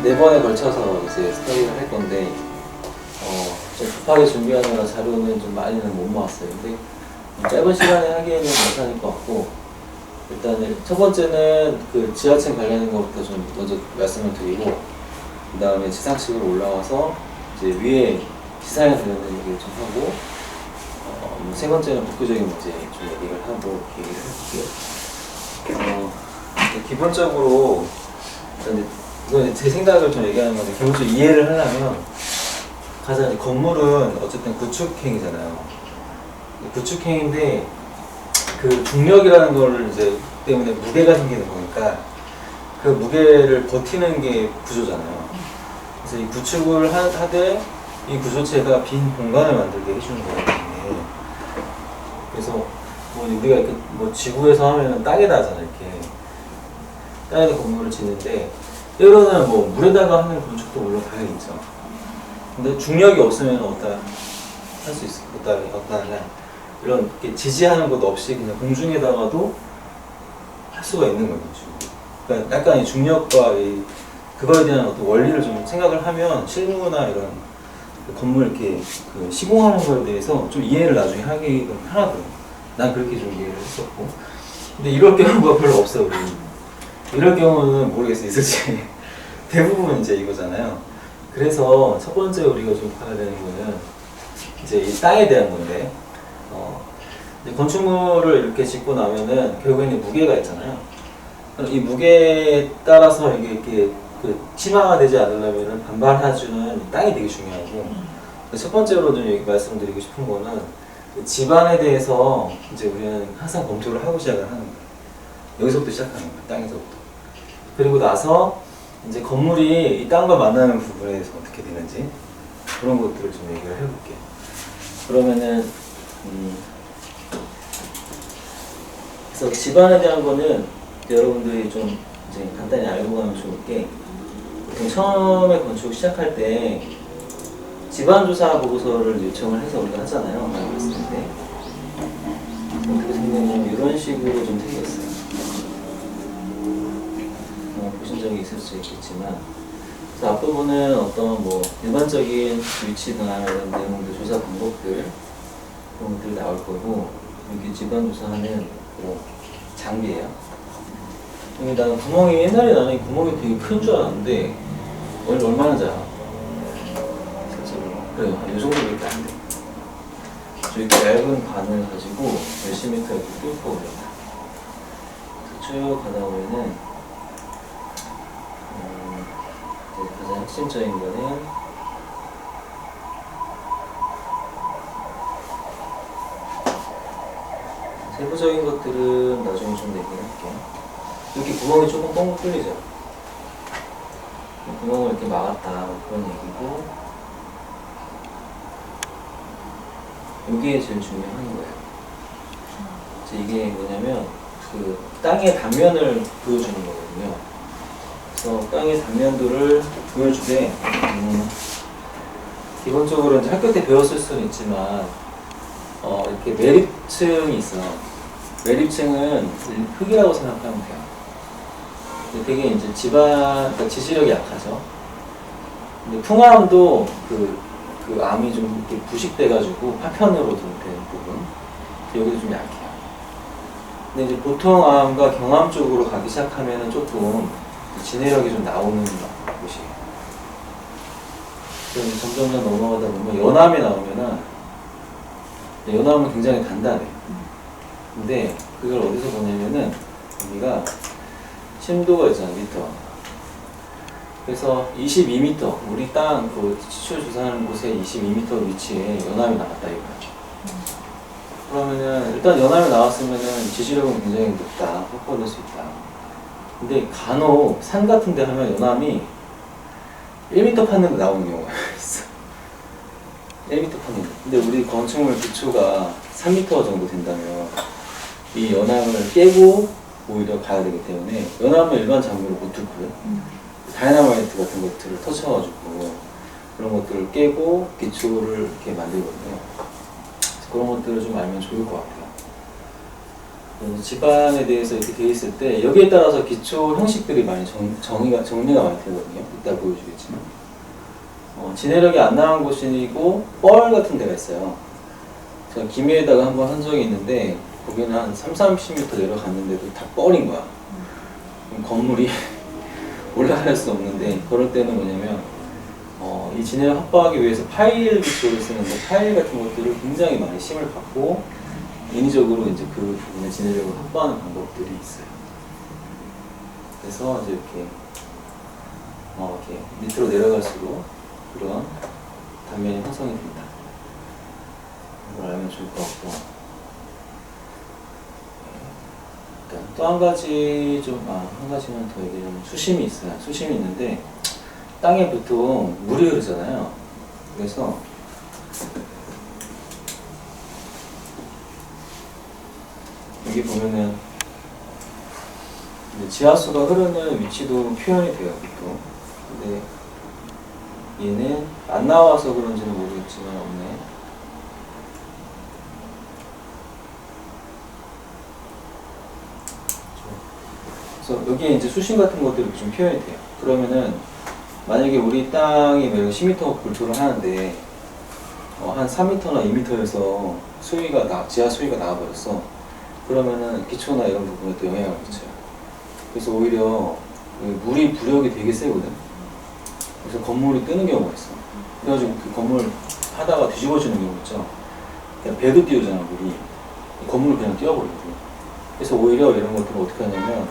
네 번에 걸쳐서 이제 스터디를 할 건데 좀 급하게 준비하느라 자료는 좀 많이는 못 모았어요. 근데 짧은 시간에 하기에는 괜찮을 것 같고, 일단 첫 번째는 그 지하층 관련된 것부터 좀 먼저 말씀을 드리고, 그 다음에 지상층으로 올라와서 이제 위에 지상에 관련된 얘기를 좀 하고, 세 번째는 복구적인 문제 좀 얘기를 하고 얘기를 해볼게요. 기본적으로 이건 제 생각을 좀 얘기하는 건데, 기본적으로 이해를 하려면 가장 건물은 어쨌든 구축행이잖아요. 구축행인데 그 중력이라는 걸 이제 때문에 무게가 생기는 거니까 그 무게를 버티는 게 구조잖아요. 그래서 이 구축을 하되 이 구조체가 빈 공간을 만들게 해주는 거거든요. 그래서 뭐 우리가 이렇게 뭐 지구에서 하면은 땅에다 하잖아요. 이렇게 땅에다 건물을 짓는데 때로는 뭐 물에다가 하는 건축도 물론 당연히 있죠. 근데 중력이 없으면 어디다 할 수 있어? 어디다 하냐? 이런 이렇게 지지하는 것 없이 그냥 공중에다가도 할 수가 있는 거죠. 그러니까 약간 이 중력과 그거에 대한 어떤 원리를 좀 생각을 하면 실무나 이런 건물 이렇게 그 시공하는 거에 대해서 좀 이해를 나중에 하기 편하더라고요. 난 그렇게 좀 이해를 했었고. 근데 이럴 경우가 별로 없어요, 우리. 이럴 경우는 모르겠어요, 있을지. 대부분 이제 이거잖아요. 그래서 첫 번째 우리가 좀 봐야 되는 거는 이제 이 땅에 대한 건데, 이제 건축물을 이렇게 짓고 나면은 결국에는 무게가 있잖아요. 이 무게에 따라서 이게 그 심화가 되지 않으려면 반발해주는 땅이 되게 중요하고, 첫 번째로 좀 여기 말씀드리고 싶은 거는 집안에 대해서 이제 우리는 항상 검토를 하고 시작을 하는 거예요. 여기서부터 시작하는 거예요. 땅에서부터. 그리고 나서 이제 건물이 이 땅과 만나는 부분에 대해서 어떻게 되는지 그런 것들을 좀 얘기를 해볼게요. 그러면은 그래서 집안에 대한 거는 여러분들이 좀 이제 간단히 알고 가면 좋을 게, 보통 처음에 건축 시작할 때 집안조사 보고서를 요청을 해서 우리가 하잖아요. 많이 봤을 때 어떻게 생겼냐면 이런 식으로 좀 생겼어요. 보신 적이 있을 수 있겠지만, 그래서 앞부분은 어떤 뭐 일반적인 위치나 이런 내용들, 조사 방법들 그런 것들이 나올 거고, 여기 집안조사하는 뭐 장비예요. 여기 나는 구멍이, 옛날에 나는 이 구멍이 되게 큰 줄 알았는데 얼마나 작아? 실제로 그래요, 한 이 정도밖에 안 돼. 이렇게 얇은 관을 가지고 몇십 미터 이렇게 뚫고 올려요. 쭉 가다 보면은 가장 핵심적인 거는 세부적인 것들은 나중에 좀 얘기를 할게요. 이렇게 구멍이 조금 뻥뻥 뚫리죠. 구멍을 이렇게 막았다 그런 얘기고, 이게 제일 중요한 거예요. 이게 뭐냐면 그 땅의 단면을 보여주는 거거든요. 그래서 땅의 단면들을 보여주되, 기본적으로 이제 학교 때 배웠을 수는 있지만 이렇게 매립층이 있어. 매립층은 흙이라고 생각하면 돼요. 되게 이제 그러니까 지지력이 약하죠. 근데 풍암도 그 암이 좀 이렇게 부식돼가지고 파편으로 좀 되는 부분, 여기도 좀 약해요. 근데 이제 보통 암과 경암 쪽으로 가기 시작하면은 조금 진해력이 좀 나오는 곳이에요. 그래서 점점 넘어가다 보면 연암이 나오면은, 연암은 굉장히 단단해. 근데 그걸 어디서 보냐면은 우리가 심도가 있잖아, 미터. 그래서 22m, 우리 땅 그 지출 조사하는 곳에 22m 위치에 연암이 나왔다 이거야. 그러면은 일단 연암이 나왔으면은 지지력은 굉장히 높다, 확보될 수 있다. 근데 간혹 산 같은 데 하면 연암이 1m 파는 데 나오는 경우가 있어. 1m 파는 데. 근데 우리 건축물 기초가 3m 정도 된다면 이 연암을 깨고 오히려 가야 되기 때문에, 연암은 일반 장비로 못 뚫고요. 다이나마이트 같은 것들을 터쳐가지고 그런 것들을 깨고 기초를 이렇게 만들거든요. 그런 것들을 좀 알면 좋을 것 같아요. 집안에 대해서 이렇게 돼 있을 때 여기에 따라서 기초 형식들이 많이 정리가 많이 되거든요. 이따 보여주겠지만 진해력이 안 나온 곳이고 뻘 같은 데가 있어요. 제가 김해에다가 한번 한 적이 있는데 거기는 한 30, 40m 내려갔는데도 다 뻘인 거야. 건물이 올라갈 수 없는데 그럴 때는 뭐냐면 이 진해를 확보하기 위해서 파일 기초를 쓰는데 파일 같은 것들을 굉장히 많이 심을 받고 인위적으로 이제 그 부분의 진해력을 확보하는 방법들이 있어요. 그래서 이제 이렇게 밑으로 내려갈수록 그런 단면이 형성이 됩니다. 이걸 알면 좋을 것 같고, 또 한 가지 한 가지만 더 얘기하면 수심이 있어요. 수심이 있는데 땅에 보통 물이 흐르잖아요. 그래서 여기 보면은 지하수가 흐르는 위치도 표현이 돼요, 보통. 근데 얘는 안 나와서 그런지는 모르겠지만 없네. 그래서 여기에 이제 수심 같은 것들이 좀 표현이 돼요. 그러면은 만약에 우리 땅이 10m 골조를 하는데 한 3m나 2m에서 지하 수위가 나와버렸어. 그러면은 기초나 이런 부분에 또 영향을 미쳐요. 그래서 오히려 물이 부력이 되게 세거든. 그래서 건물이 뜨는 경우가 있어. 그래가지고 그 건물 하다가 뒤집어지는 경우 있죠. 그냥 배도 띄우잖아, 물이. 건물을 그냥 띄워버리거든. 그래서 오히려 이런 것들을 어떻게 하냐면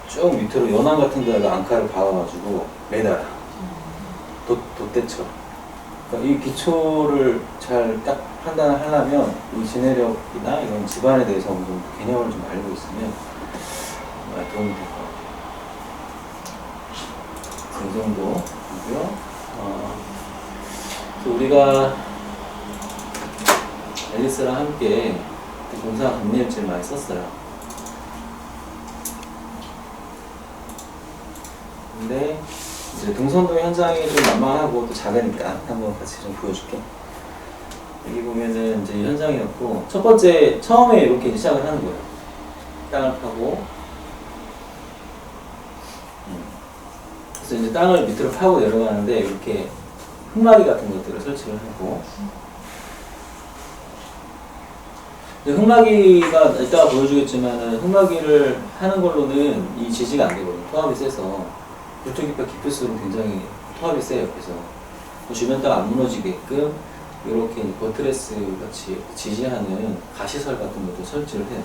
쭉 밑으로 연안 같은 데다가 앙카를 박아가지고 매달아. 돛대처럼. 그러니까 이 기초를 잘 딱 판단을 하려면 이 진해력이나 이런 집안에 대해서 어느 정도 개념을 좀 알고 있으면 정말 도움이 될 것 같아요. 이 정도고요. 우리가 앨리스랑 함께 공사 감리일지를 많이 썼어요. 근데 이제 동선도 현장이 좀 만만하고 또 작으니까 한번 같이 좀 보여줄게. 여기 보면은 이제 현장이었고, 첫 번째, 처음에 이렇게 시작을 하는 거예요. 땅을 파고, 그래서 이제 땅을 밑으로 파고 내려가는데, 이렇게 흙막이 같은 것들을 설치를 하고, 흙막이가 이따가 보여주겠지만은, 흙막이를 하는 걸로는 이 지지가 안 되거든요. 토합이 세서. 불쪽이뼈 깊을수록 굉장히 토합이 세요. 그래서 주변 땅 안 무너지게끔 이렇게 버트레스 같이 지지하는 가시설 같은 것도 설치를 해요.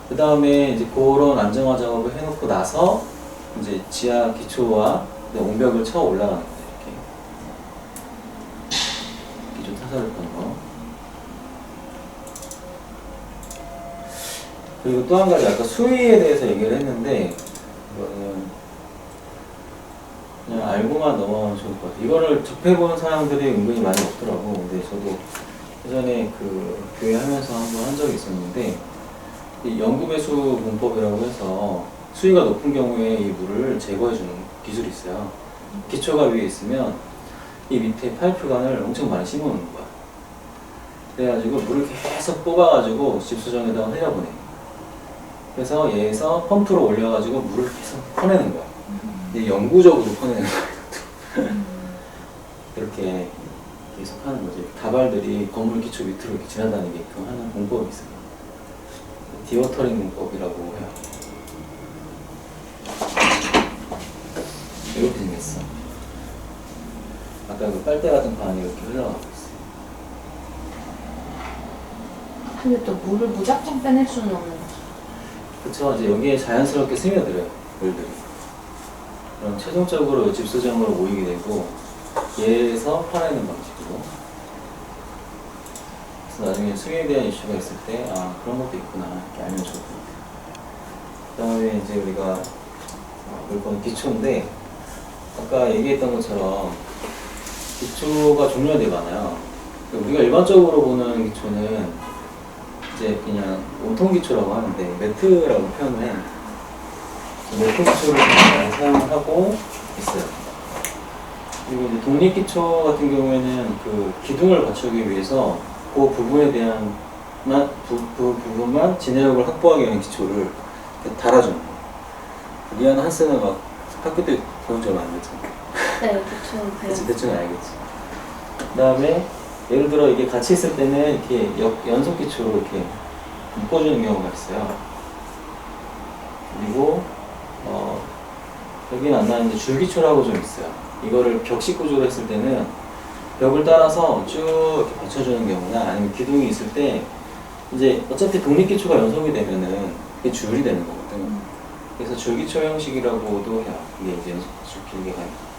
그 다음에 이제 그런 안정화 작업을 해놓고 나서 이제 지하 기초와 옹벽을 쳐 올라가는 거예요. 이렇게 기초 타설을 건 거. 그리고 또 한 가지 아까 수위에 대해서 얘기를 했는데 이거는 그냥 알고만 넘어가면 좋을 것 같아요. 이거를 접해본 사람들이 은근히 많이 없더라고. 근데 저도 예전에 그 교회 하면서 한번 한 적이 있었는데 이 연구배수 공법이라고 해서 수위가 높은 경우에 이 물을 제거해주는 기술이 있어요. 기초가 위에 있으면 이 밑에 파이프관을 엄청 많이 심어놓는 거야. 그래가지고 물을 계속 뽑아가지고 집수정에다가 흘려보내. 그래서 얘에서 펌프로 올려가지고 물을 계속 퍼내는 거야. 영구적으로 퍼내는 거야. 이렇게 계속 하는 거지. 다발들이 건물 기초 밑으로 이렇게 지나다니게끔 하는 공법이 있어요. 디워터링 공법이라고 해요. 이렇게 생겼어. 아까 그 빨대 같은 관이 이렇게 흘러가고 있어요. 근데 또 물을 무작정 빼낼 수는 없는 거죠. 그쵸. 이제 여기에 자연스럽게 스며들어요, 물들이. 그럼 최종적으로 집수정으로 모이게 되고, 얘에서 퍼내는 방식으로. 그래서 나중에 수위에 대한 이슈가 있을 때, 아, 그런 것도 있구나. 이렇게 알면 좋을 것 같아요. 그 다음에 이제 우리가 볼 건 기초인데, 아까 얘기했던 것처럼, 기초가 종류가 되게 많아요. 우리가 일반적으로 보는 기초는 이제 그냥 온통 기초라고 하는데 매트라고 표현을 해. 매트 기초를 많이 사용을 하고 있어요. 그리고 이제 독립 기초 같은 경우에는 그 기둥을 갖추기 위해서 그 부분에 대한 그 부분만 진행력을 확보하기 위한 기초를 달아주는 거예요. 리안 한스는 막 학교 때 배운 지 얼마 안 됐잖아. 네, 대충 그치, 배웠어요. 대충 알겠지. 그 다음에 예를 들어 이게 같이 있을 때는 이렇게 연속 기초로 이렇게 묶어주는 경우가 있어요. 그리고 여기는 안 나왔는데 줄기초라고 좀 있어요. 이거를 벽식 구조로 했을 때는 벽을 따라서 쭉 이렇게 받쳐주는 경우나 아니면 기둥이 있을 때 이제 어차피 독립기초가 연속이 되면은 이게 줄이 되는 거거든. 그래서 줄기초 형식이라고도 해요. 이게 이제 연속 줄 길게 가니까.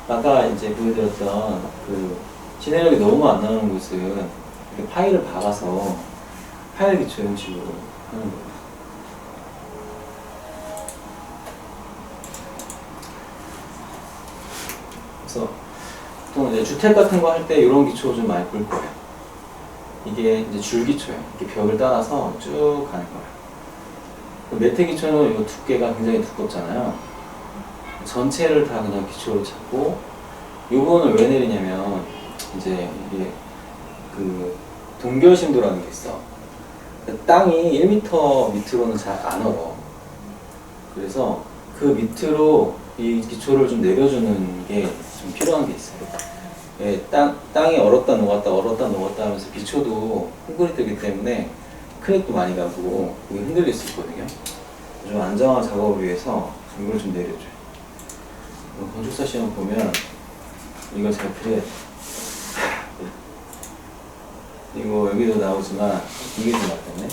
아까 이제 보여드렸던 그 진행력이 너무 안 나오는 곳은 이렇게 파일을 박아서 파일 기초 형식으로 하는 거예요. 그래서 보통 이제 주택 같은 거 할 때 이런 기초 좀 많이 볼 거예요. 이게 이제 줄기초예요. 이렇게 벽을 따라서 쭉 가는 거예요. 매트 기초는 이 두께가 굉장히 두껍잖아요. 전체를 다 그냥 기초로 잡고 요거는 왜 내리냐면 이제 이게 그 동결심도라는 게 있어. 땅이 1m 밑으로는 잘 안 얼어. 그래서 그 밑으로 이 기초를 좀 내려주는 게 좀 필요한 게 있어요. 예, 땅이 얼었다 녹았다 하면서 기초도 헝그리뜨기 때문에 크랙도 많이 가고 이게 흔들릴 수 있거든요. 좀 안정화 작업을 위해서 이걸 좀 내려줘요. 건축사 시험 보면 이걸 잘 그려야 돼. 이거 여기도 나오지만 이게 좀 맞겠네.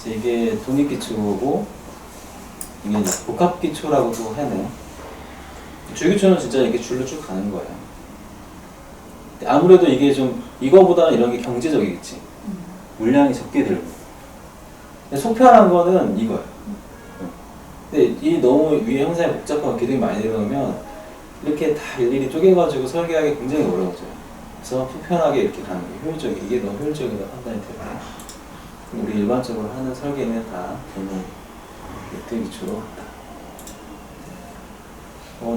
이게 독립기초고 이게 이제 복합기초라고도 하네요. 줄기초는 진짜 이렇게 줄로 쭉 가는 거예요. 아무래도 이게 좀 이거보다는 이런 게 경제적이겠지. 물량이 적게 들고. 근데 속편한 거는 이거예요. 근데 이 너무 위에 형상이 복잡하고 기둥이 많이 내려오면 이렇게 다 일일이 쪼개가지고 설계하기 굉장히 어려워져요. 그래서 속편하게 이렇게 가는 게 효율적이에요. 이게 너무 효율적이다 판단이 되고 우리 일반적으로 하는 설계는 다 저는 매트 기초로 한다.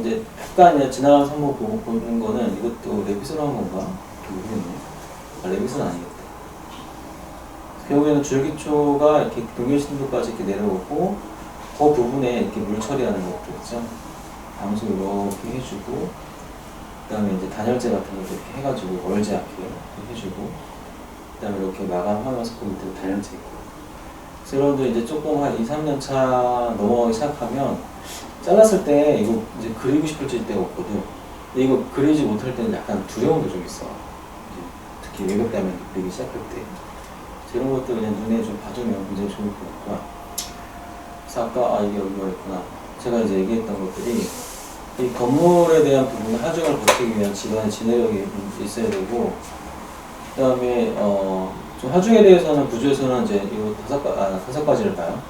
이제 약간 지나가는 선모 보고 보는 거는 이것도 레빗으로 한 건가? 모르겠네. 레빗은 아니겠다. 결국에는 줄기초가 이렇게 동결신도까지 이렇게 내려오고 그 부분에 이렇게 물 처리하는 것도 있죠. 방수 이렇게 해주고 그 다음에 이제 단열재 같은 것도 이렇게 해가지고 얼지 않게 이렇게 해주고 그 다음에 이렇게 마감하면서 그 밑에 단열재 있고 그래서 여러분들 이제 조금 한 2, 3년 차 넘어가기 시작하면 잘랐을 때 이거 이제 그리고 싶을 때가 없거든. 근데 이거 그리지 못할 때는 약간 두려움도 좀 있어. 특히 외벽다면 그리기 시작할 때. 이런 것들 그냥 눈에 좀 봐주면 굉장히 좋을 것 같고요. 그래서 아까 이게 여기가 있구나. 제가 이제 얘기했던 것들이 이 건물에 대한 부분은 하중을 버티기 위한 집안의 진해력이 있어야 되고 그 다음에 좀 하중에 대해서는 구조에서는 이제 이 다섯 가지를 봐요.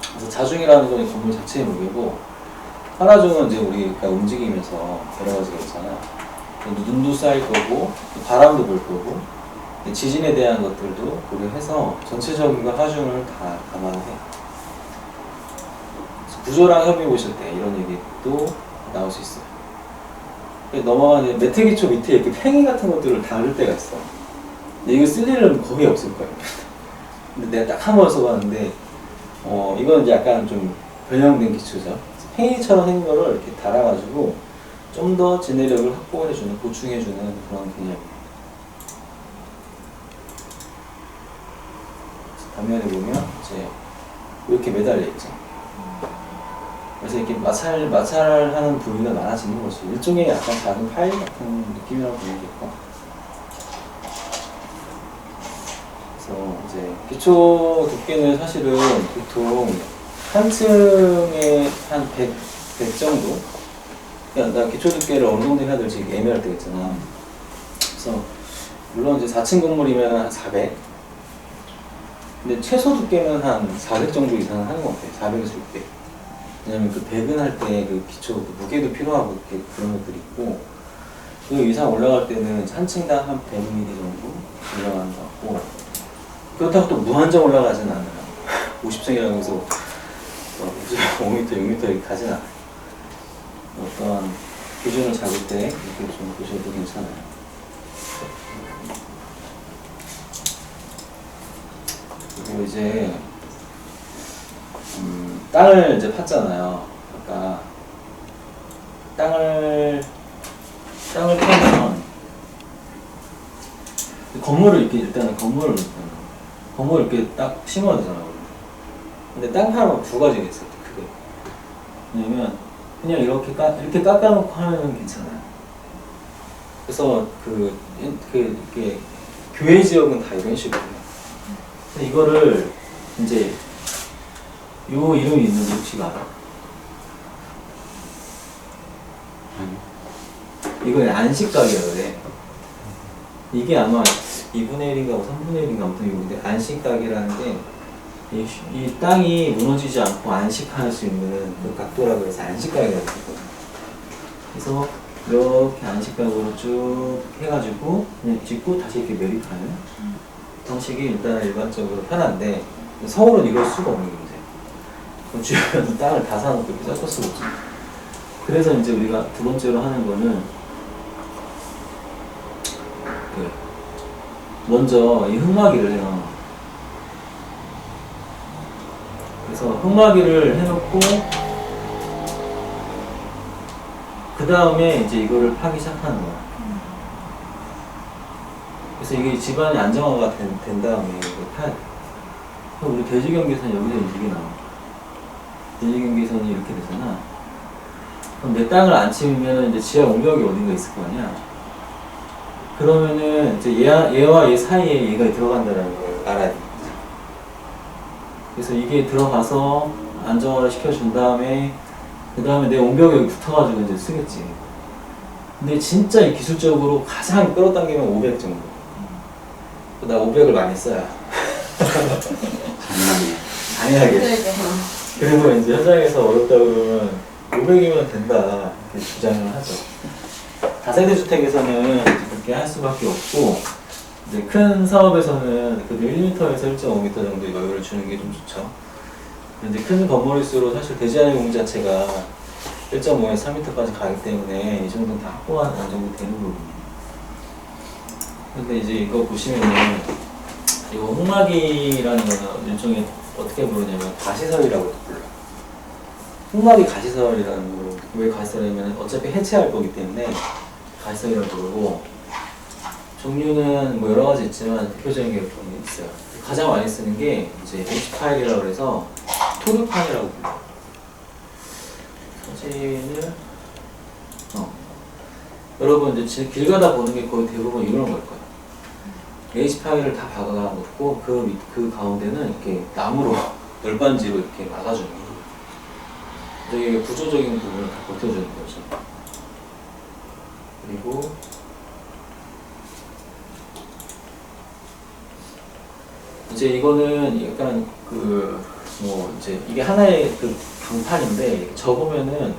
그래서 자중이라는 건 건물 자체의 무게고 하나중은 이제 우리가 움직이면서 여러 가지가 있잖아요. 눈도 쌓일 거고 바람도 불 거고 지진에 대한 것들도 고려해서 전체적인 하중을 다 감안해. 구조랑 협의 보실 때 이런 얘기도 나올 수 있어요. 넘어가는 매트 기초 밑에 이렇게 팽이 같은 것들을 다룰 때가 있어. 근데 이거 쓸 일은 거의 없을 거예요. 근데 내가 딱 한 번 써봤는데 이건 이제 약간 좀 변형된 기초죠. 팽이처럼 생긴 거를 이렇게 달아가지고 좀 더 진해력을 확보해주는, 보충해주는 그런 개념이에요. 단면에 보면 이제 이렇게 매달려 있죠. 그래서 이렇게 마찰하는 부위가 많아지는 거지. 일종의 약간 작은 파일 같은 느낌이라고 보이겠고. 그래서 이제 기초 두께는 사실은 보통 한 층에 한 100 정도? 그러니까 나 기초 두께를 어느 정도 해야 될지 애매할 때가 있잖아. 그래서 물론 이제 4층 건물이면 한 400. 근데 최소 두께는 한 400 정도 이상은 하는 것 같아요. 400에서 600. 왜냐면 그 배근할 때 그 기초 그 무게도 필요하고 이렇게 그런 것들이 있고 그 이상 올라갈 때는 한 층당 한 100mm 정도 올라가는 것 같고 그렇다고 또 무한정 올라가진 않아요. 50층이라고 해서 5m, 6m 이렇게 가진 않아요. 어떠한 기준을 잡을 때 이렇게 좀 보셔도 괜찮아요. 그리고 이제 땅을 이제 팠잖아요. 그러니까 땅을 파면 건물을 이렇게 일단은 건물을 이렇게 딱 심어야 되잖아요. 근데 땅 파면 두 가지가 있어요. 크게. 왜냐면 그냥 이렇게 깎아놓고 하면 괜찮아요. 그래서 이렇게 교회 지역은 다 이런 식이에요. 근데 이거를 이제 요 이름이 있는지 혹시 알아? 이건 안식가게라 그래. 이게 아마 2분의 1인가 3분의 1인가 아무튼 이건데 안식가게라는 게 이 땅이 무너지지 않고 안식할 수 있는 그 각도라고 해서 안식가게라고 했거든요. 그래서 이렇게 안식각으로 쭉 해가지고 그냥 짓고 다시 이렇게 매립하는 방식이 일단 일반적으로 편한데 서울은 이럴 수가 없는 게 문제예요. 주변 땅을 다 사놓고 이렇게 섞을 수가 없죠. 그래서 이제 우리가 두 번째로 하는 거는 먼저 이 흙막이를 해요. 그래서 흙막이를 해놓고 그 다음에 이제 이거를 파기 시작하는 거야. 그래서 이게 집안이 안정화가 된 다음에 이걸 파야 돼. 그럼 우리 대지경계선 여기서 이게 나와. 대지경계선이 이렇게 되잖아. 그럼 내 땅을 안 치우면 이제 지하 옹벽이 어딘가 있을 거 아니야. 그러면은 이제 얘와 얘 사이에 얘가 들어간다는 걸 알아야 돼. 그래서 이게 들어가서 안정화를 시켜준 다음에 그 다음에 내 옹벽이 여기 붙어가지고 이제 쓰겠지. 근데 진짜 기술적으로 가장 끌어당기면 500 정도. 나 500을 많이 써야. 당연하게. 그래서 이제 현장에서 어렵다 그러면 500이면 된다 이렇게 주장을 하죠. 다세대 주택에서는 그렇게 할 수밖에 없고, 이제 큰 사업에서는 그 1m에서 1.5m 정도 여유를 주는 게 좀 좋죠. 근데 큰 건물일수록 사실 대지하는 공 자체가 1.5에서 3m까지 가기 때문에 이 정도는 다 확보가 어느 정도 되는 부분이에요. 근데 이제 이거 보시면은 이거 흙막이라는 거는 일종의 어떻게 부르냐면 가시설이라고 불러요. 흙막이 가시설이라는 거로. 왜 가시설이냐면 어차피 해체할 거기 때문에 가시설이라고 부르고, 종류는 뭐 여러 가지 있지만 대표적인 게 있어요. 가장 많이 쓰는 게 이제 H파일이라고 해서 토르판이라고 불러요. 사진을 여러분 이제 길 가다 보는 게 거의 대부분 이런 걸 거예요. H파일을 다 박아 놓고 그 가운데는 이렇게 나무로 널빤지로 이렇게 막아주는 거예요. 되게 구조적인 부분을 다 버텨주는 거죠. 그리고 이제 이거는 약간 이제 이게 하나의 그 강판인데 접으면은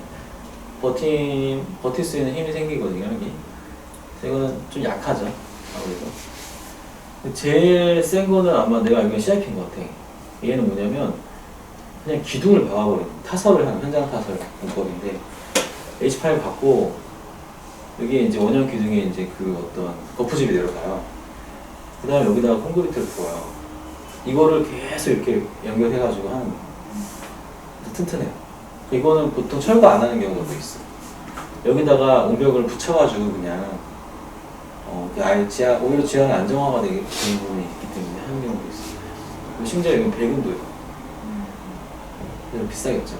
버틸 수 있는 힘이 생기거든요, 여기. 이거는 좀 약하죠, 아무래도. 제일 센 거는 아마 내가 알기로는 CIP인 것 같아. 얘는 뭐냐면 그냥 기둥을 박아버리는 타설을 하는 현장 타설 공법인데, H8 받고 여기에 이제 원형 기둥에 이제 그 어떤 거푸집이 내려가요. 그 다음에 여기다가 콘크리트를 부어요. 이거를 계속 이렇게 연결해가지고 하는 거예요. 튼튼해요. 이거는 보통 철거 안 하는 경우도 있어. 여기다가 옹벽을 붙여가지고 그냥 아예 오히려 지하는 안정화가 되는 부분이 있기 때문에 하는 경우도 있어요. 심지어 이건 배근도 있고. 그래서 비싸겠죠.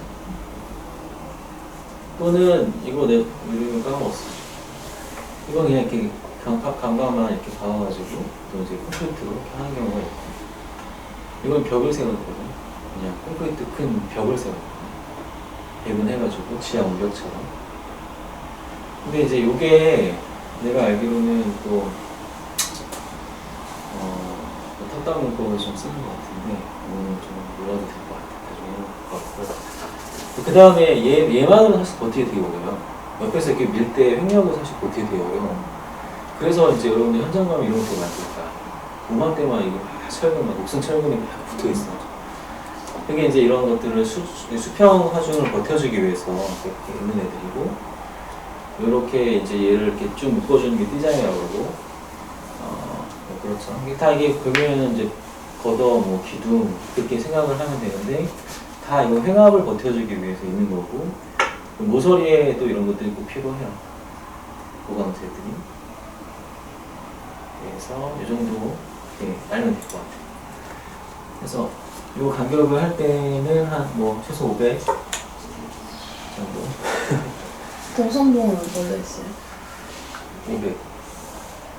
또는 이거 내 이름을 까먹었어. 이건 그냥 이렇게 강가만 이렇게 박아가지고 또 이제 콘크리트로 이렇게 하는 경우가 있고. 이건 벽을 세우거든요. 그냥 콘크리트 큰 벽을 세우거든요. 배분해가지고 지하 옹벽처럼. 근데 이제 요게 내가 알기로는 또 탑다운 문법을 좀 쓰는 것 같은데 이거는 좀 몰라도 될 것 같아요. 그 다음에 얘만으로 사실 버티기 되게 어려워요. 옆에서 이렇게 밀 때 횡력을 사실 버티기 되게 어려워요. 그래서 이제 여러분들 현장 가면 이런 거 많으니까 오만때만 이게 철근, 녹슨 철근이 막 붙어 있어. 그게 이제 이런 것들을 수평 하중을 버텨주기 위해서 이렇게 있는 애들이고, 이렇게 이제 얘를 이렇게 쭉 묶어주는 게 띠장이라고 그러고, 그렇죠. 다 이게 보면은 이제 걷어, 뭐 기둥 그렇게 생각을 하면 되는데 다 이거 횡압을 버텨주기 위해서 있는 거고 모서리에 또 이런 것들이 꼭 필요해요. 보강재들이. 그래서 이 정도 이렇게 알면 될 것 같아요. 그래서 이 간격을 할 때는 한 뭐 최소 500 정도. 동선동은 뭘로 했어요? 500.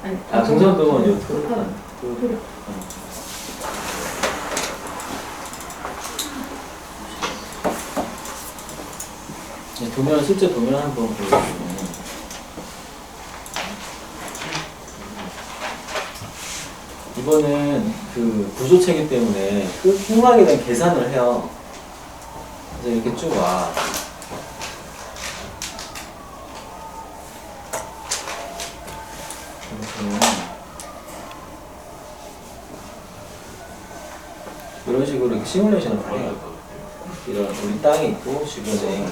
아니, 아, 동선동은 요 토르판. 토르. 도면, 실제 도면 한번 보여주시면 이거는 그 구조체계 때문에 그 흉막에 대한 계산을 해요. 그래서 이렇게 쭉 와. 이런 식으로 이렇게 시뮬레이션을 다 해요. 이런 우리 땅이 있고 주변에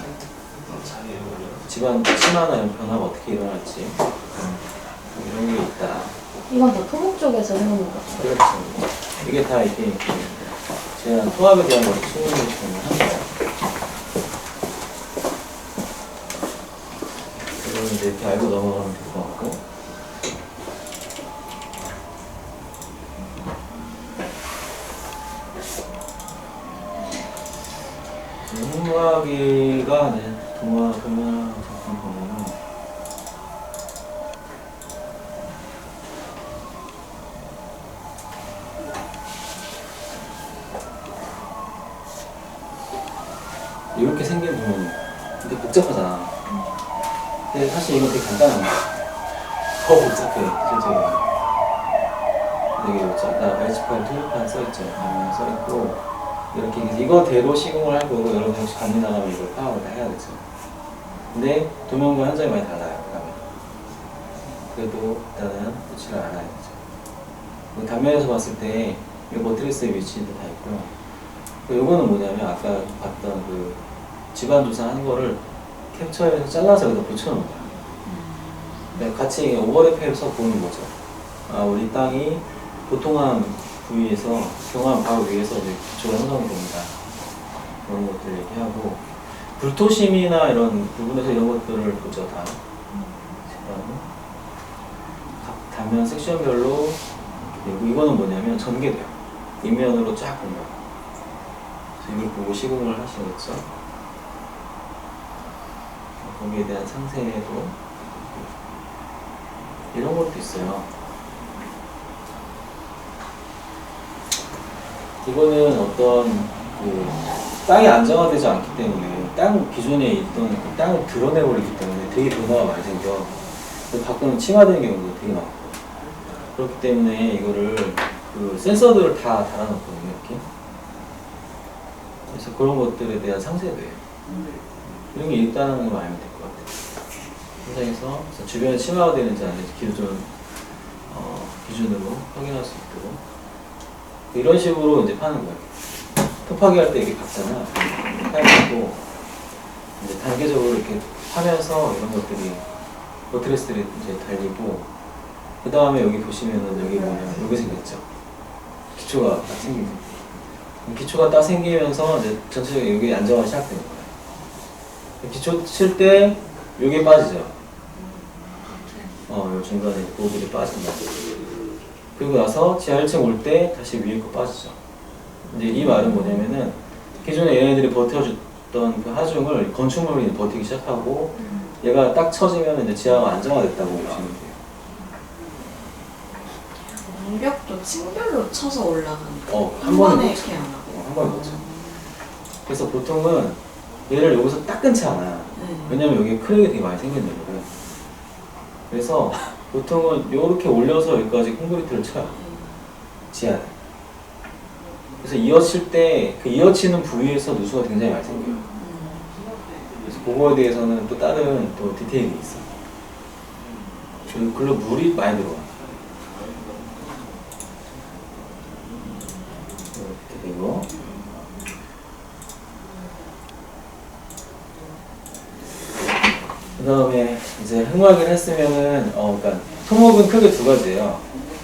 집안 침하나 이런 변화가 어떻게 일어날지 이런 게 있다. 이건 다 토목 쪽에서 해놓은 거. 그렇죠. 이게 다 이렇게 제한 통합에 대한 걸 시뮬레이션을 한 거예요. 이거는 이제 이렇게 알고 넘어가면 될 것 같고. 흉막이가 동화 잠깐 보면은 이렇게 생긴 부분 되게 복잡하잖아. 근데 사실 이건 되게 간단한 거야. 더 복잡해 실제로. 되게 복잡하다. H8 투입판 써있죠. 가면 써있고 이렇게 이거대로 시공을 할 거고 여러분 혹시 강의 나가면 이걸 파악을 다 해야겠죠. 근데 도면과 현장이 많이 달라요. 그래도 일단은 위치를 알아야죠. 단면에서 봤을 때 이 버트리스의 위치도 다 있고요. 요거는 뭐냐면 아까 봤던 그 집안 조사한 거를 캡처해서 잘라서 여기다 붙여놓은 거야. 그러니까 같이 오버랩해서 보는 거죠. 아, 우리 땅이 보통한 부위에서 경화한 바로 위에서 이제 기초가 형성이 됩니다. 그런 것들 얘기하고 불토심이나 이런 부분에서 이런 것들을 보죠. 다 각 단면 섹션별로 이거는 뭐냐면 전개돼요. 윗면으로 쫙 본 거예요. 이걸 보고 시공을 하시겠죠. 거기에 대한 상세도 이런 것도 있어요. 이거는 어떤 그 땅이 안정화되지 않기 때문에 땅 기존에 있던 그 땅을 드러내버리기 때문에 되게 변화가 많이 생겨. 가끔은 침하되는 경우도 되게 많고. 그렇기 때문에 이거를 그 센서들을 다 달아놨거든요. 이렇게. 그래서 그런 것들에 대한 상세도 해요. 이런 게 있다는 걸 알면 될 것 같아요. 현장에서 주변에 침하가 되는지 아닌지 기준으로 확인할 수 있도록 이런 식으로 이제 파는 거예요. 토파기 할 때 이게 같잖아. 파이고 이제 단계적으로 이렇게 파면서 이런 것들이 버트레스들이 이제 달리고 그 다음에 여기 보시면은 여기 뭐냐면 여기 생겼죠. 기초가 딱 생기고 기초가 딱 생기면서 이제 전체적으로 여기 안정화 시작되는 거예요. 기초 칠 때 여기 빠지죠. 요 중간에 고기들이 빠진다. 그리고 나서 지하 1층 올 때 다시 위에 거 빠지죠. 이제 이 말은 뭐냐면은 기존에 얘네들이 버텨줬던 그 하중을 건축물이 버티기 시작하고 얘가 딱 쳐지면 이제 지하가 안정화됐다고 보시면 돼요. 완벽도 층별로 쳐서 올라가는 한 번에 이렇게 안 하고 한 번에 넣죠. 그래서 보통은 얘를 여기서 딱 끊지 않아요. 왜냐면 여기 크랙이 되게 많이 생겼거든요. 그래서 보통은 이렇게 올려서 여기까지 콘크리트를 쳐요. 지하에. 그래서 이어칠 때 그 이어치는 부위에서 누수가 굉장히 많이 생겨요. 그래서 그거에 대해서는 또 다른 또 디테일이 있어요. 그리고 글로 물이 많이 들어와요. 이렇게 되고 그 다음에 이제 흙막이를 했으면은 그러니까 토목은 크게 두 가지예요.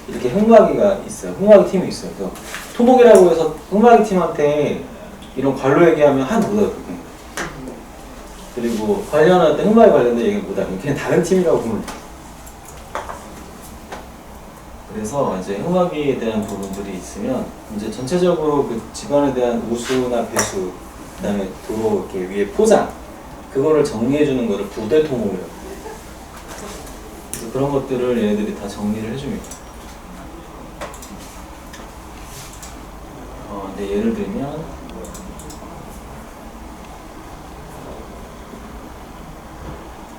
이렇게 흙막이가 있어요. 흙막이 팀이 있어요. 토목이라고 해서 흑마기 팀한테 이런 관로 얘기하면 하나도 못하거든요. 그리고 관련할 때 흑마에 관련된 얘기 못하면 그냥 다른 팀이라고 보면 돼요. 그래서 이제 흑마기에 대한 부분들이 있으면 이제 전체적으로 그 집안에 대한 우수나 배수, 그다음에 도로 이렇게 위에 포장 그거를 정리해 주는 거를 부대 토목이라고 해요. 그래서 그런 것들을 얘네들이 다 정리를 해줍니다. 근데 예를 들면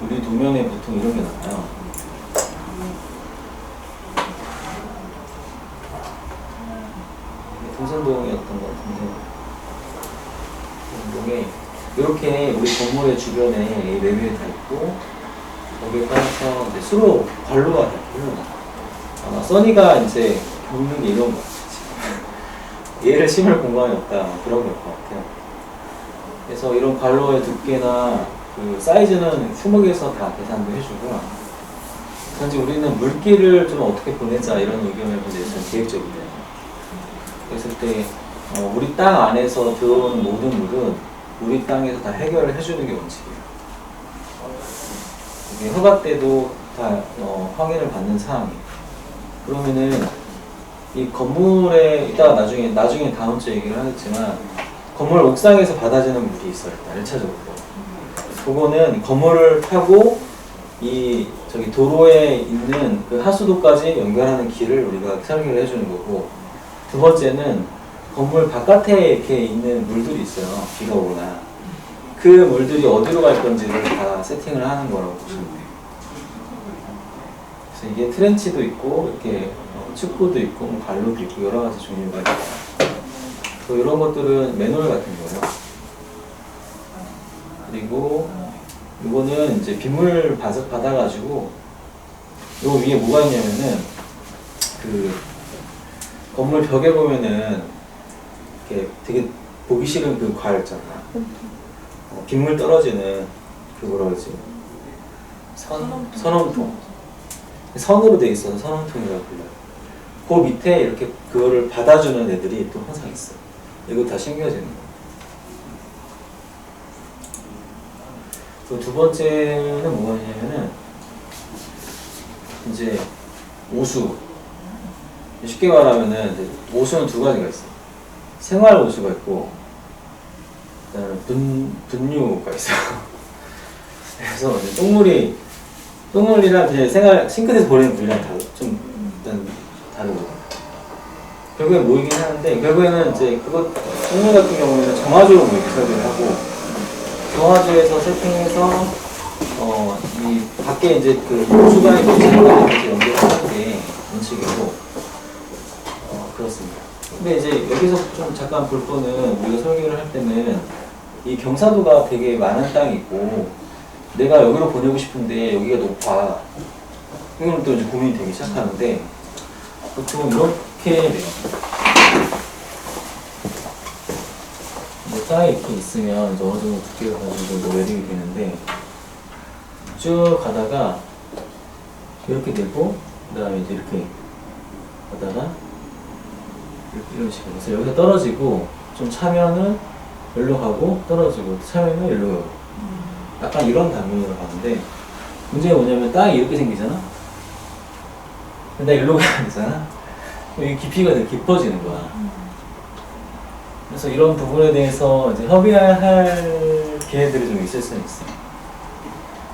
우리 도면에 보통 이런 게 나와요. 동산동이었던 것 같은데 동산동에 이렇게 우리 건물의 주변에 레벨이 다 있고 거기에 따라서 이제 수로 관로가 다 흘러나. 아마 써니가 이제 겪는 게 이런 거 같아요. 얘를 심을 공간이 없다 그런 걸 것 같아요. 그래서 이런 관로의 두께나 그 사이즈는 수목에서 다 계산도 해주고요. 단지 우리는 물길을 좀 어떻게 보내자 이런 의견을 이제 좀 계획적이에요. 그랬을 때 우리 땅 안에서 들어오는 모든 물은 우리 땅에서 다 해결을 해주는 게 원칙이에요. 이게 허가 때도 다 확인을 받는 사항이에요. 그러면은 이 건물에 이따가 나중에 다음 주에 얘기를 하겠지만 건물 옥상에서 받아지는 물이 있어요. 일단 1차적으로. 그거는 건물을 타고 이 저기 도로에 있는 그 하수도까지 연결하는 길을 우리가 설계를 해주는 거고, 두 번째는 건물 바깥에 이렇게 있는 물들이 있어요. 비가 오거나. 그 물들이 어디로 갈 건지를 다 세팅을 하는 거라고 보시면 돼요. 그래서 이게 트렌치도 있고 이렇게 축구도 있고 뭐 발로도 있고 여러 가지 종류가 있어요. 또 이런 것들은 매뉴얼 같은 거예요. 그리고 이거는 이제 빗물 받아가지고 요 위에 뭐가 있냐면은 그 건물 벽에 보면은 이렇게 되게 보기 싫은 그 괄 있잖아. 빗물 떨어지는 그 뭐라 그러지? 선원통. 선으로 돼 있어서 선원통이라고 불러요. 그 밑에 이렇게 그거를 받아주는 애들이 또 항상 있어. 이거 다 신겨지는 거. 또 두 번째는 뭐가 있냐면은 이제 오수. 쉽게 말하면은 이제 오수는 두 가지가 있어. 생활 오수가 있고, 그다음에 분유가 있어. 그래서 이제 똥물이랑 그냥 생활 싱크대에서 버리는 물이랑 좀 일단 다르거든. 결국엔 모이긴 하는데, 결국에는 이제 똥물 같은 경우에는 정화조로 모이게 설계를 하고, 정화조에서 세팅해서 이 밖에 이제 그 수가 있는 장관까지 연결하는 게 원칙이고, 그렇습니다. 근데 이제 여기서 좀 잠깐 볼 거는, 우리가 설계를 할 때는 이 경사도가 되게 많은 땅이 있고 내가 여기로 보내고 싶은데 여기가 높아. 이건 또 이제 고민이 되기 시작하는데, 보통 이렇게 돼요. 뭐 땅에 이렇게 있으면 이제 어느 정도 두께가 가지고 매립이 되는데, 쭉 가다가 이렇게 되고, 그 다음에 이제 이렇게 가다가 이런 식으로 해서 여기서 떨어지고 좀 차면은 여기로 가고, 떨어지고 차면은 여기로 가고, 약간 이런 단면으로 가는데, 문제가 뭐냐면 땅이 이렇게 생기잖아? 근데 여기로 가야 되잖아? 이 깊이가 되게 깊어지는 거야. 그래서 이런 부분에 대해서 이제 협의할 기회들이 좀 있을 수는 있어.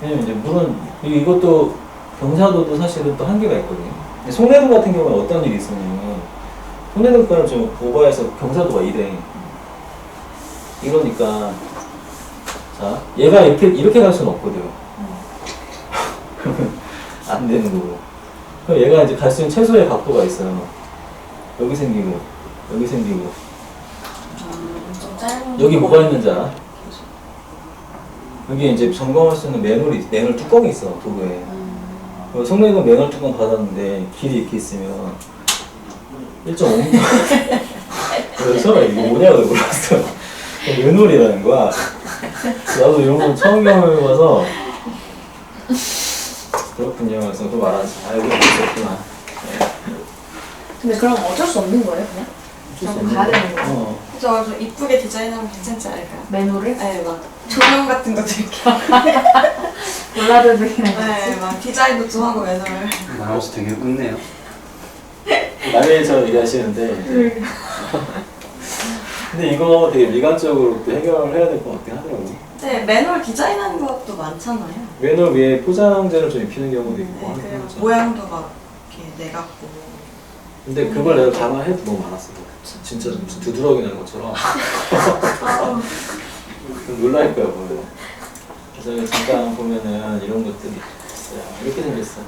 왜냐면 이제 물은, 이것도 경사도도 사실은 또 한계가 있거든요. 송내도 같은 경우는 어떤 일이 있었냐면, 송내도 거는 좀 오버해서 경사도가 이래. 이러니까, 자, 얘가 이렇게 갈 수는 없거든. 그러면 안 되는 거고. 그럼 얘가 이제 갈 수 있는 최소의 각도가 있어요. 여기 생기고, 여기 생기고. 좀 짧은 여기 뭐가 있는지 알아? 여기 이제 점검할 수 있는 매놀 뚜껑이 있어, 도구에. 성내도 매놀 뚜껑 받았는데, 길이 이렇게 있으면 1.5m. 그래서 이게 뭐냐고 물었어. 매놀이라는 거야. 나도 이런 건 처음 경험해봐서, 그렇군요. 그래서 또 말하지. 아, 여기 없었구나. 근데 그럼 어쩔 수 없는 거예요, 그냥? 수 그럼 있는 가야 거. 되는 거야? 그죠? 그래서 이쁘게 디자인하면 괜찮지 않을까요? 매너를? 네, 막 조명 같은 것도 이렇게. 골라드리긴 해. 네, 막 디자인도 좀 하고 매너를. 나와서 되게 웃네요. 남해에서 얘기하시는데 근데 이거 되게 미관적으로 또 해결을 해야 될 것 같긴 하더라고요. 네, 매너를 디자인하는 것도 많잖아요. 맨홀 위에 포장재를 좀 입히는 경우도 있고 네, 하는 그리고 거죠. 모양도 막 이렇게 내갖고. 근데 그걸 내가 감안해도 너무 많았어. 진짜 무슨 두드러기 난 것처럼 놀랄 거야 보면. 그래서 잠깐 보면은 이런 것들이 있어요. 이렇게 생겼어.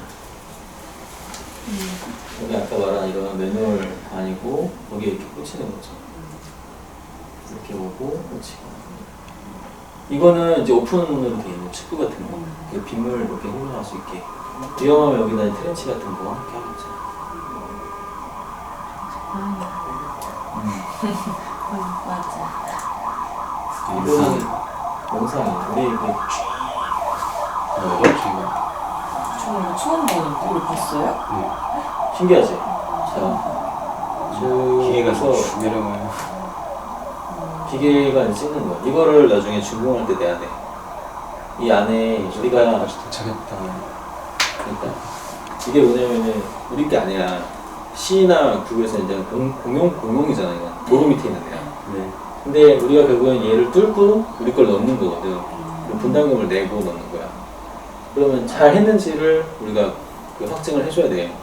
여기 아까 말한 이런 매뉴얼 아니고 거기에 이렇게 꽂히는 거죠. 이렇게 오고 꽂히고. 이거는 이제 오픈으로 돼 있는 축구 같은 거. 그 빗물 이렇게 흘러갈 수 있게. 위험하면 여기다 트렌치 같은 거 이렇게 하겠죠. 맞아. 이거는 영상이 우리 그 뭐죠 지금? 저 이거 처음 보는데 우리 봤어요? 네. 신기하지? 자, 기계가 쭉 쭉 내려가요. 기계가 이제 찍는 거야. 이거를 나중에 준공할 때 내야 돼. 이 안에 우리가 아직 도착했다. 그러니까 이게 뭐냐면은 우리 게 아니야. C나 국에서 이제 공용이잖아. 이거 도로 밑에 있는 데야. 네. 근데 우리가 결국엔 얘를 뚫고 우리 걸 넣는 거거든. 그럼 분담금을 내고 넣는 거야. 그러면 잘 했는지를 우리가 그 확증을 해줘야 돼.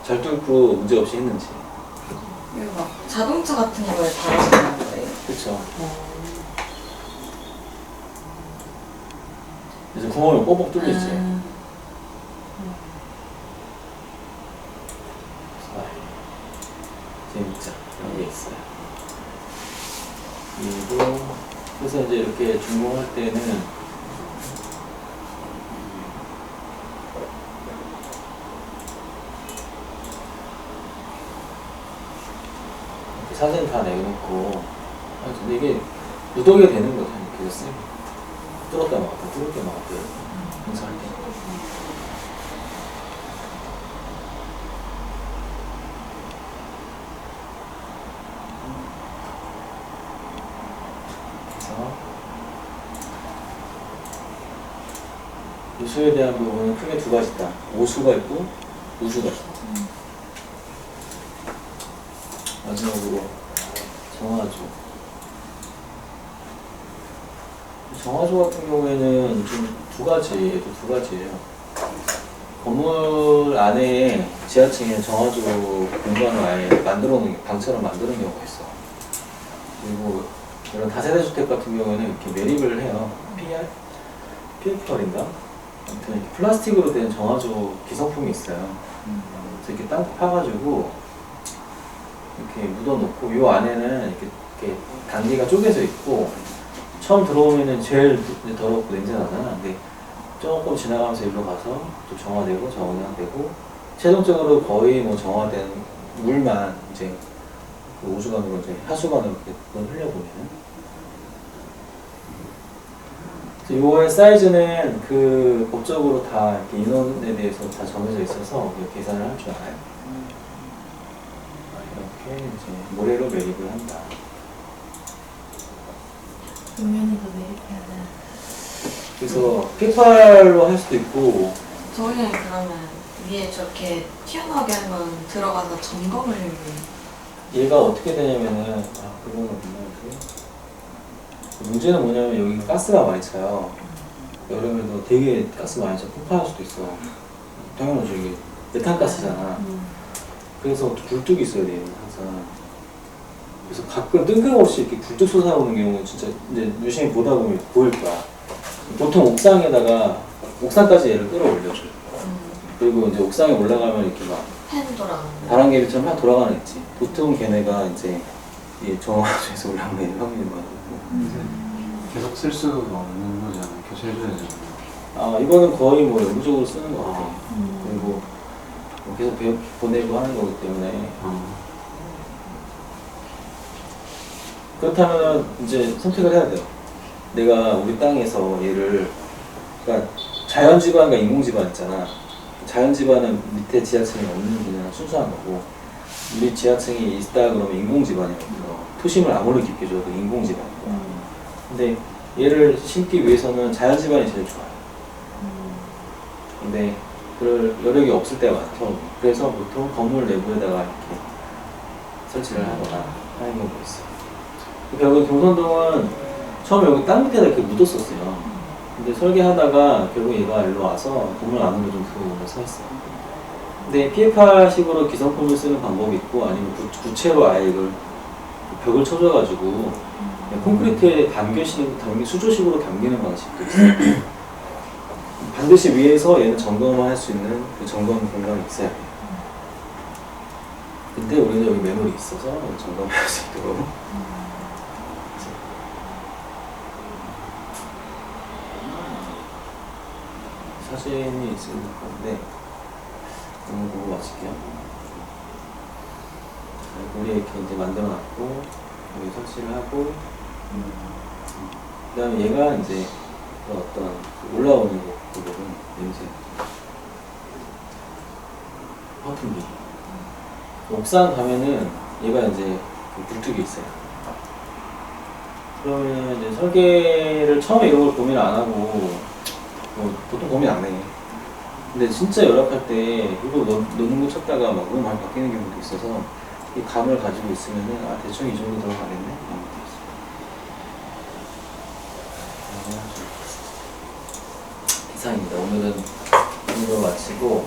잘 뚫고 문제 없이 했는지. 이거 막 자동차 같은 거에 달아주는 거예요. 그쵸. 그래서 구멍을 뽀뽀 뚫리지. 재밌죠. 이런 게 있어요. 그리고 그래서 이제 이렇게 준공할 때는 이렇게 사진 다 내놓고 근데 이게 묻어게 되는 거죠. 이렇게 쓰면 뚫었다 막았다 뚫었다 막았다 행사할 때. 요수에 대한 부분은 크게 두 가지다. 오수가 있고 우수가 있다. 마지막으로 정화조. 정화조 같은 경우에는 좀 두 가지예요. 건물 안에 지하층에 정화조 공간을 아예 만들어 놓은 방처럼 만드는 경우가 있어. 그리고 이런 다세대 주택 같은 경우에는 이렇게 매립을 해요. PFR인가? 아무튼 이렇게 플라스틱으로 된 정화조 기성품이 있어요. 그래서 이렇게 땅 파가지고 이렇게 묻어놓고 요 안에는 이렇게 단기가 쪼개져 있고 처음 들어오면은 제일 더럽고 냄새 나잖아. 근데 조금 지나가면서 일로 가서 또 정화되고 정화되고 최종적으로 거의 뭐 정화된 물만 이제 그 오수관으로 이제 하수관으로 이렇게 흘려보면은. 요거의 사이즈는 그 법적으로 다 이렇게 인원에 대해서 다 정해져 있어서 계산을 할 줄 알아요. 이렇게 이제 모래로 매립을 한다. 도면에도 매립해야 돼. 그래서 피팔로 할 수도 있고. 저희는 그러면 위에 저렇게 튀어나오게 하면 들어가서 점검을 해요. 얘가 어떻게 되냐면은 그거는 뭐냐면 문제는 뭐냐면 여기 가스가 많이 차요. 여름에도 되게 가스 많이 차 폭발할 수도 있어. 당연하죠. 이게 메탄가스잖아. 그래서 굴뚝이 있어야 돼요 항상. 그래서 가끔 뜬금없이 이렇게 굴뚝 솟아오는 경우는 진짜 이제 유심히 보다 보면 보일 거야. 보통 옥상에다가 옥상까지 얘를 끌어올려줘. 그리고 이제 옥상에 올라가면 이렇게 막 팬 돌아가는 거. 바람개비처럼 막 돌아가는 있지. 보통 걔네가 이제 이 정화조에서 올라오는 확률이 많고. 계속 쓸 수가 없는 거잖아요. 교체해줘야 되잖아요. 이거는 거의 뭐 영구적으로 쓰는 거 같아. 그리고 뭐 계속 보내고 하는 거기 때문에. 그렇다면 이제 선택을 해야 돼요. 내가 우리 땅에서 얘를, 그러니까 자연 지반과 인공 지반 있잖아. 자연 지반은 밑에 지하층이 없는 그냥 순수한 거고, 우리 지하층이 있다 그러면 인공지반이거든요. 토심을 아무리 깊게 줘도 인공지반이고. 근데 얘를 심기 위해서는 자연지반이 제일 좋아요. 근데 그럴 여력이 없을 때가 많죠. 그래서 보통 건물 내부에다가 이렇게 설치를 하거나 하는 경우가 있어요. 결국 경선동은 처음에 여기 땅 밑에다 이렇게 묻었었어요. 근데 설계하다가 결국 얘가 일로 와서 건물 안으로 좀 들어오면서 했어요. 근데 PFR식으로 기성품을 쓰는 방법이 있고 아니면 구체로 아예 이걸 벽을 쳐줘가지고 그냥 콘크리트에 수조식으로 담기는 방식도 있어요. 반드시 위에서 얘는 점검을 할 수 있는 그 점검 공간이 있어야 돼요. 근데 우리는 여기 매물이 있어서 점검할 수 있도록 사진이 있을 건데 오늘 보고 마칠게요. 우리 이렇게 이제 만들어놨고 여기 설치를 하고 그 다음에 얘가 이제 그 어떤 올라오는 부분은 냄새 화풍기 옥상 가면은 얘가 이제 그 굴뚝이 있어요. 그러면 이제 설계를 처음에 이런 걸 고민 안 하고 보통 고민 안 해. 근데 진짜 열악할 때 이거 넣는 거 찾다가 막 너무 많이 바뀌는 경우도 있어서 이 감을 가지고 있으면은 아 대충 이 정도 들어가겠네 이런 것도 있어요. 이상입니다. 오늘은 이거 마치고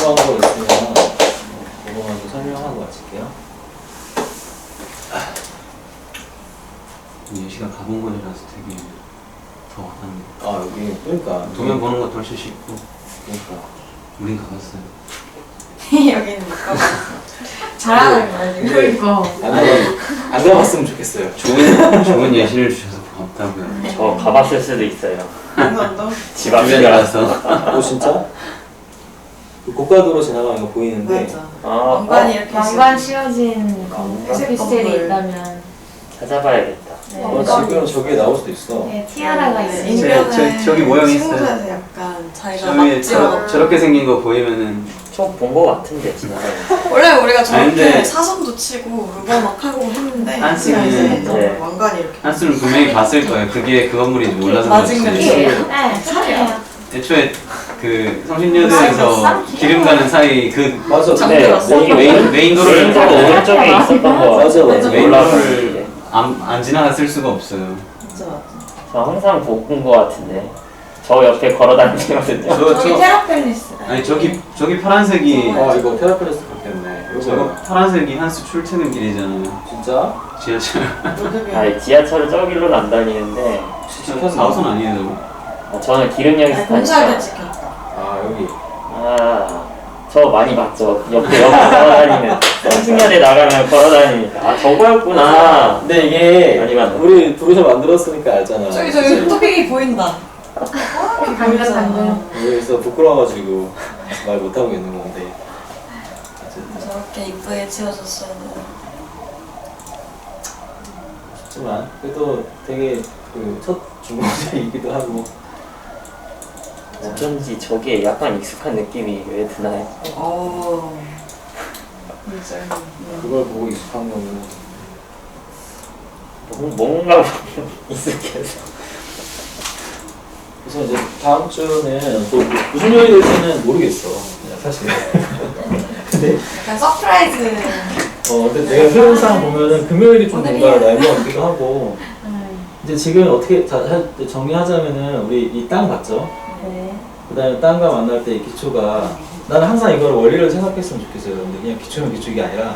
또 궁금한 거 있으면 그거만 좀 설명하고 마칠게요. 예시가 가본 곳이라서 되게 더 와닿네요. 아 여기 그러니까 도면 보는 것도 훨씬 쉽고. 그러니까 우린 가봤어요. 여기는 못 가봤어. 잘하는 거야 지금. 그러니까. 안 가봤으면 좋겠어요. 좋은 예시를 주셔서 고맙다고요. 저 가봤을 수도 있어요. 강원도. 집 주변에 앞이라서. 가서. 오 진짜? 그 고가도로 지나가는 거 보이는데 맞아. 아, 왕관이 이렇게 왕관 씌워진 회색 오피스텔이 건물. 있다면 찾아봐야겠다. 네. 지금 저기에 나올 수도 있어. 네, 티아라가 네, 있어요. 인면에 저기 모양이 있어요. 신문사에서 약간 자기가 저기 막지어. 저렇게 생긴 거 보이면은 저본 거 같은데 지나가면서. 원래 우리가 아니, 저렇게 근데- 사선도 치고 루버 막 하고 했는데 한층은 그냥 이제 네. 왕관이 이렇게. 한수는 분명히 봤을 거예요. 그게 그 건물인지 몰라서 맞은 그렇지. 거지. 네, 차례요. 애초에 그 성신여대에서 기름 가는 사이 그 맞아. 잠들었어. 메인 도로를 메인도로 오른쪽에 있었던 거. 맞아, 맞아. 메인 올라가서 도로를 안 지나갔을 수가 없어요. 진짜 맞아. 저 항상 본 거 같은데. 저 옆에 걸어 다니거든요. 저기 테라펠리스. 아니 저기 파란색이 아 이거 테라플레스 바뀌었네. 저거 이거 파란색이 한수 출퇴근 길이잖아요. 진짜? 지하철 로드뷰. 아니 지하철을 저 길로는 안 다니는데. 찍혔나? 4호선 아니에요 저거? 저는 기름역에서 공사를 타니까. 찍혔다. 아 여기. 저 많이 봤죠. 옆에 걸어다니는. 성승연에 나가면 걸어다니니까. 아 저거였구나. 근데 이게 많이 봤네. 우리 부르셔 만들었으니까 알잖아. 저기 토픽이 보인다. 당근 당근. 여기서 부끄러워가지고 말 못하고 있는 건데. 어쨌든 저렇게 이쁘게 지어졌어야 돼. 쉽지만 그래도 되게 그 첫 중고생이기도 하고. 어쩐지 저게 약간 익숙한 느낌이 왜 드나요? 진짜. 그걸 보고 익숙한 거는 뭔가 익숙해서. 그래서 이제 다음 주는 또 무슨 요일이 될지는 모르겠어. 그냥 사실. 근데 약간 서프라이즈. 근데 내가 흐름상 보면은 금요일이 좀 뭔가 오늘이야. 날것 같기도 하고. 이제 지금 어떻게 정리하자면은 우리 이 땅 봤죠? 네. 그 다음에 땅과 만날 때 이 기초가 나는 항상 이걸 원리를 생각했으면 좋겠어요. 근데 그냥 기초는 기초가 아니라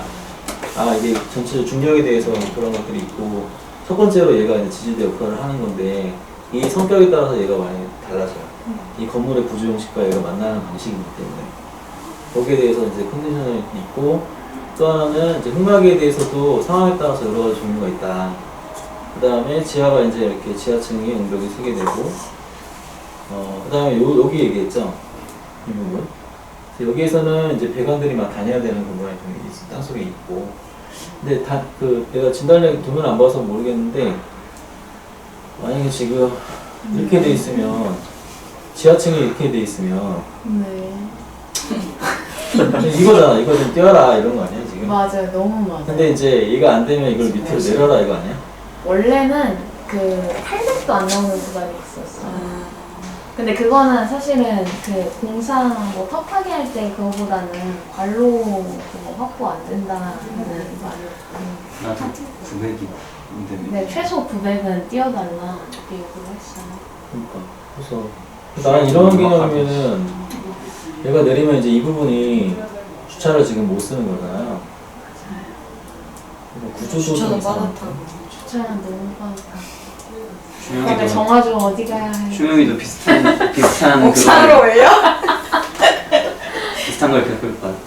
이게 전체 중력에 대해서 그런 것들이 있고 첫 번째로 얘가 이제 지지대 역할을 하는 건데 이 성격에 따라서 얘가 많이 달라져요. 이 건물의 구조 형식과 얘가 만나는 방식이기 때문에 거기에 대해서 이제 컨디션이 있고 또 하나는 이제 흑막에 대해서도 상황에 따라서 여러 가지 종류가 있다. 그 다음에 지하가 이제 이렇게 지하층이 응벽이 세게 되고 그 다음에 여기 얘기했죠? 이 부분. 그래서 여기에서는 이제 배관들이 막 다녀야 되는 공간이 땅속에 있고. 근데 내가 진단력 도면 안 봐서 모르겠는데, 만약에 지금 이렇게 돼 있으면, 지하층이 이렇게 돼 있으면, 네. 이거잖아. 이거 좀 띄워라 이런 거 아니야 지금? 맞아요. 너무 맞아요. 근데 이제 얘가 안 되면 이걸 밑으로 내려라 이거 아니야? 원래는 그 팔색도 안 나오는 구간이 있었어. 아, 근데 그거는 사실은 그 공상 뭐 텁하게 할 때 그거보다는 관로 그거 확보 안 된다는 말이었고. 나도 900인데 네, 최소 900은 띄워달라 이렇게 요구를 했어요. 그러니까 그래서 나는 이런 개념이면은 얘가 내리면 이제 이 부분이 주차를 지금 못 쓰는 거잖아요. 그러니까 구조도 좀 주차도 이상하고. 빠듯하고. 주차는 너무 빠르다. 그러니까 준영이도 정화조 어디 가야 해? 준영이도 비슷한 옥상으로 올려? 비슷한 걸 겪을 것 같아.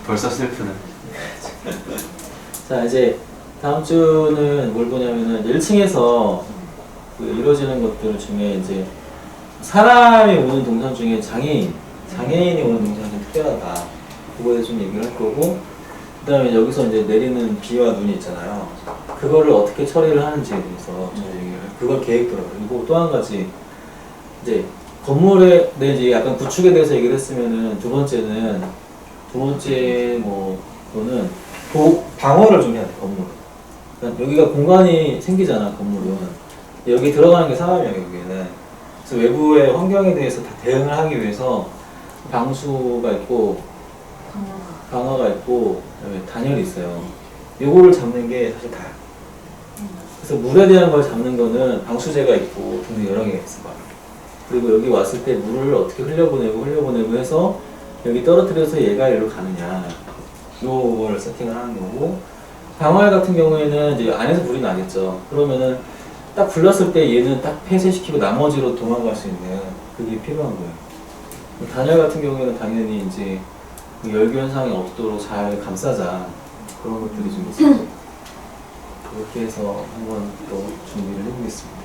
벌써 슬프네. 자 이제 다음 주는 뭘 보냐면은 1층에서 그 이루어지는 것들 중에 이제 사람이 오는 동선 중에 장애인이 오는 동선이 좀 특별하다. 그거에 대해서 좀 얘기를 할 거고, 그 다음에 여기서 이제 내리는 비와 눈이 있잖아요. 그거를 어떻게 처리를 하는지에 대해서 좀 얘기를, 그걸 계획표로. 그리고 또 한 가지, 이제 건물에, 내 이제 약간 구축에 대해서 얘기를 했으면은 두 번째 거는 방어를 좀 해야 돼, 건물은. 그러니까 여기가 공간이 생기잖아, 건물은. 여기 들어가는 게 사람이야, 여기는. 그래서 외부의 환경에 대해서 다 대응을 하기 위해서 방수가 있고, 강화가 있고, 그다음에 단열이 있어요. 요거를 잡는 게 사실 다야. 그래서 물에 대한 걸 잡는 거는 방수제가 있고 등등 여러 개가 있어. 그리고 여기 왔을 때 물을 어떻게 흘려보내고 해서 여기 떨어뜨려서 얘가 일로 가느냐. 요거를 세팅을 하는 거고, 방어알 같은 경우에는 이제 안에서 불이 나겠죠. 그러면은 딱 불났을 때 얘는 딱 폐쇄시키고 나머지로 도망갈 수 있는 그게 필요한 거예요. 단열 같은 경우에는 당연히 이제 그 열교 현상이 없도록 잘 감싸자 그런 것들이 좀 있어요. 그렇게 해서 한번 또 준비를 해보겠습니다.